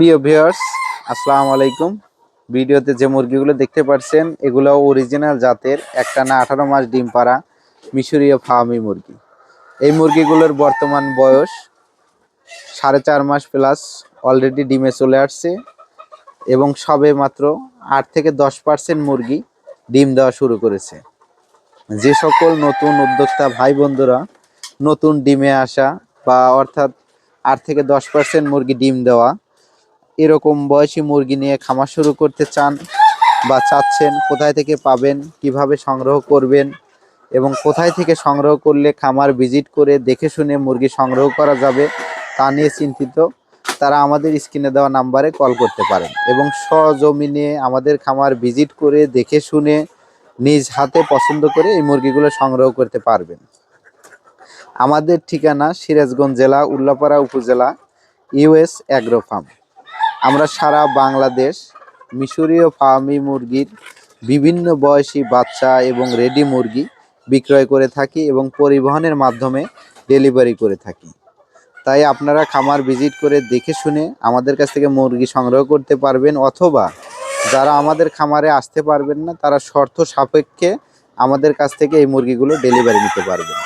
প্রিয় ভিউয়ার্স, আসসালামু আলাইকুম। ভিডিওতে যে মুরগিগুলো দেখতে পাচ্ছেন এগুলো অরিজিনাল জাতের একটানা 18 মাস ডিম পাড়া মিশরীয় ফার্মি মুরগি। এই মুরগিগুলোর বর্তমান বয়স 4.5 মাস প্লাস, অলরেডি ডিমে চলে আসছে এবং সবে মাত্র 8 থেকে 10% মুরগি ডিম দেওয়া শুরু করেছে। যে সকল নতুন উদ্যোক্তা ভাই বন্ধুরা নতুন ডিমে আসা বা অর্থাৎ 8 থেকে 10% মুরগি ডিম দেওয়া এরকম বয়সী মুরগি নিয়ে খামার শুরু করতে চান বা চাচ্ছেন, কোথায় থেকে পাবেন, কিভাবে সংগ্রহ করবেন এবং কোথায় থেকে সংগ্রহ করলে খামার ভিজিট করে দেখে শুনে মুরগি সংগ্রহ করা যাবে তা নিয়ে চিন্তিত, তারা আমাদের স্ক্রিনে দেওয়া নাম্বারে কল করতে পারেন এবং সজমিনে আমাদের খামার ভিজিট করে দেখে শুনে নিজ হাতে পছন্দ করে এই মুরগিগুলো সংগ্রহ করতে পারবেন। আমাদের ঠিকানা সিরাজগঞ্জ জেলা, উল্লাপাড়া উপজেলা, ইউএস অ্যাগ্রো ফার্ম। আমরা সারা বাংলাদেশ মিশরীয় ফার্মি মুরগির বিভিন্ন বয়সী বাচ্চা এবং রেডি মুরগি বিক্রয় করে থাকি এবং পরিবহনের মাধ্যমে ডেলিভারি করে থাকি। তাই আপনারা খামার ভিজিট করে দেখে শুনে আমাদের কাছ থেকে মুরগি সংগ্রহ করতে পারবেন, অথবা যারা আমাদের খামারে আসতে পারবেন না তারা শর্ত সাপেক্ষে আমাদের কাছ থেকে এই মুরগিগুলো ডেলিভারি নিতে পারবেন।